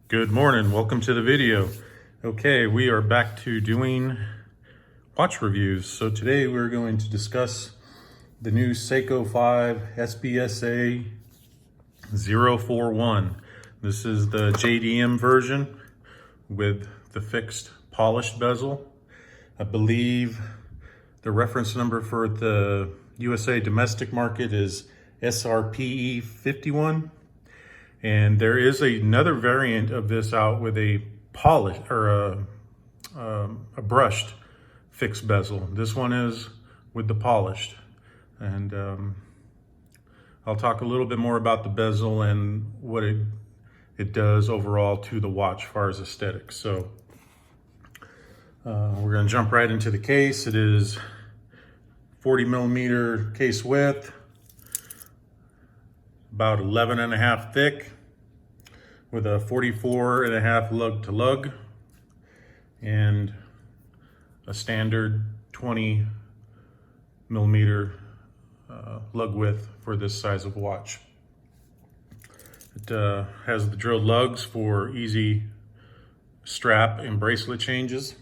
Good morning, welcome to the video. Okay, we are back to doing watch reviews. So today we're going to discuss the new Seiko 5 SBSA041. This is the JDM version with the fixed polished bezel. I believe the reference number for the USA domestic market is SRPE051. And there is another variant of this out with a polish or a brushed fixed bezel. This one is with the polished, and I'll talk a little bit more about the bezel and what it does overall to the watch as far as aesthetics. So we're going to jump right into the case. It is 40 millimeter case width, about 11.5 thick, with a 44.5 lug to lug, and a standard 20 millimeter lug width for this size of watch. It has the drilled lugs for easy strap and bracelet changes.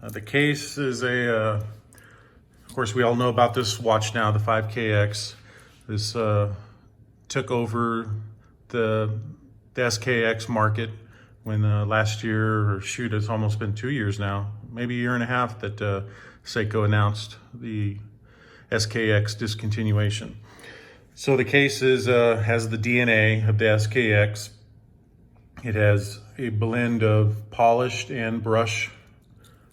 The case is of course we all know about this watch now, the 5KX. This took over the SKX market when last year, or shoot, it's almost been 2 years now, maybe a year and a half, that Seiko announced the SKX discontinuation. So the case has the DNA of the SKX. It has a blend of polished and brush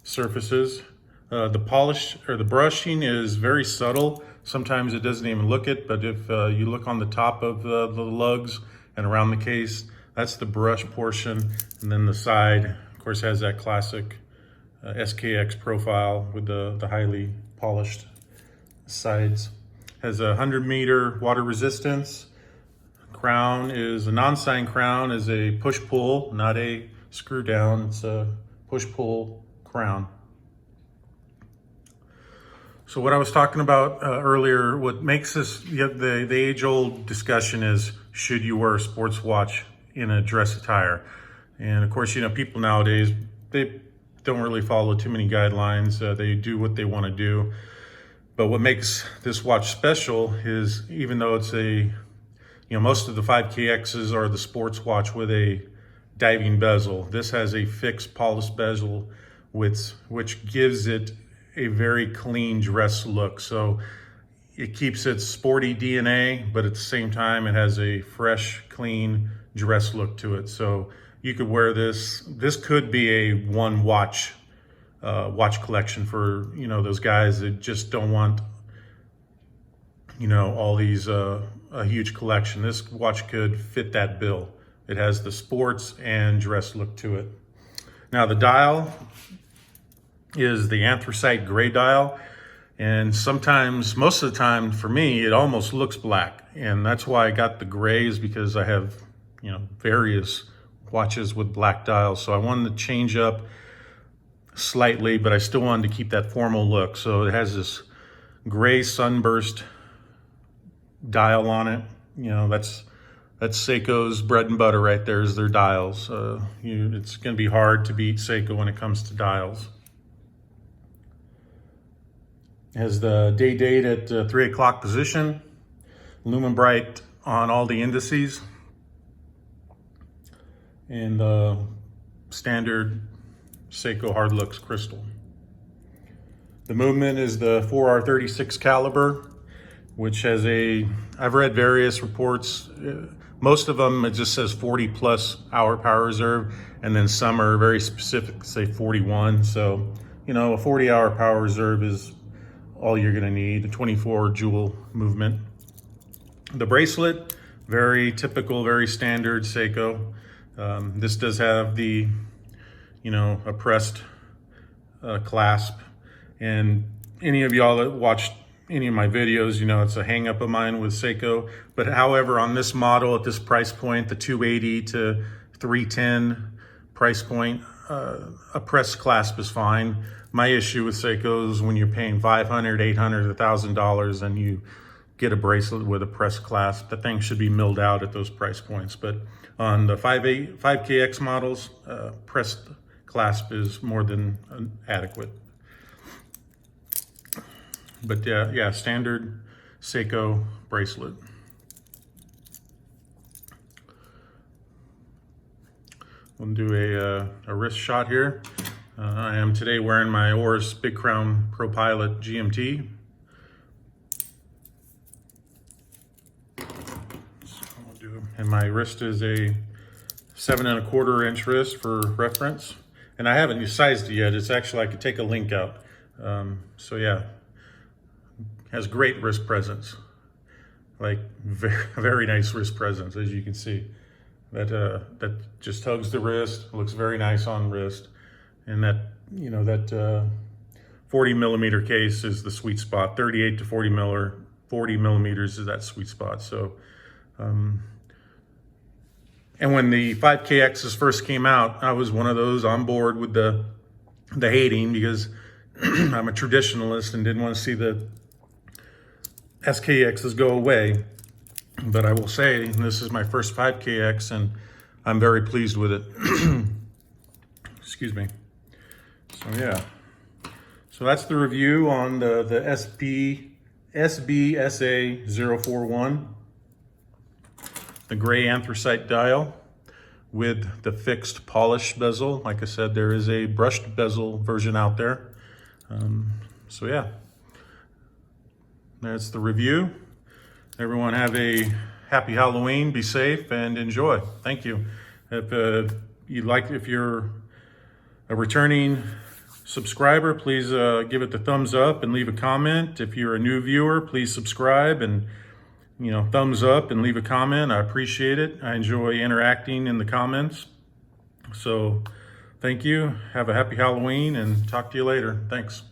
surfaces. The polish or the brushing is very subtle. Sometimes it doesn't even look it, but if you look on the top of the lugs and around the case, that's the brush portion. And then the side, of course, has that classic SKX profile with the highly polished sides. Has a 100-meter water resistance. Crown is a non-sign crown, is a push-pull, not a screw down. It's a push-pull crown. So what I was talking about earlier, what makes this, the age-old discussion is, should you wear a sports watch in a dress attire? And of course, people nowadays, they don't really follow too many guidelines. They do what they want to do. But what makes this watch special is, even though it's most of the 5KXs are the sports watch with a diving bezel, this has a fixed polished bezel which gives it a very clean dress look. So it keeps its sporty DNA, but at the same time, it has a fresh, clean dress look to it. So you could wear this. This could be a one watch collection for, those guys that just don't want, all these, a huge collection. This watch could fit that bill. It has the sports and dress look to it. Now the dial is the anthracite gray dial, and sometimes, most of the time for me, it almost looks black, and that's why I got the grays, because I have various watches with black dials. So I wanted to change up slightly, but I still wanted to keep that formal look. So it has this gray sunburst dial on it. That's Seiko's bread and butter right there, is their dials. It's going to be hard to beat Seiko when it comes to dials. Has the date at 3 o'clock position, lumen bright on all the indices, and the standard Seiko Hard Lux crystal. The movement is the 4R36 caliber, which has I've read various reports. Most of them, it just says 40+ hour power reserve, and then some are very specific, say 41. So, a 40-hour power reserve is all you're gonna need. A 24 jewel movement. The bracelet, very typical, very standard Seiko. This does have the, a pressed clasp. And any of y'all that watched any of my videos, it's a hang up of mine with Seiko. But however, on this model at this price point, the 280 to 310 price point, a pressed clasp is fine. My issue with Seiko is when you're paying $500, $800, $1,000 and you get a bracelet with a press clasp. The thing should be milled out at those price points. But on the 5KX models, pressed clasp is more than adequate. But yeah, standard Seiko bracelet. We'll do a wrist shot here. I am today wearing my Oris Big Crown Pro Pilot GMT. And my wrist is a 7 1/4 inch wrist for reference. And I haven't sized it yet. It's actually, I could take a link out. So yeah, has great wrist presence. Like very nice wrist presence, as you can see. That just hugs the wrist, looks very nice on wrist. And that, you know, that 40 millimeter case is the sweet spot. 38 to 40 millimeters is that sweet spot. So, and when the 5KXs first came out, I was one of those on board with the hating, because I'm a traditionalist and didn't want to see the SKXs go away. But I will say, this is my first 5KX and I'm very pleased with it. Excuse me. So yeah, so that's the review on the SBSA041, the gray anthracite dial with the fixed polish bezel. Like I said, there is a brushed bezel version out there. So yeah, that's the review. Everyone have a happy Halloween, be safe and enjoy. Thank you. If you're a returning subscriber, please give it the thumbs up and leave a comment. If you're a new viewer, please subscribe and, you know, thumbs up and leave a comment. I appreciate it. I enjoy interacting in the comments. So thank you. Have a happy Halloween and talk to you later. Thanks.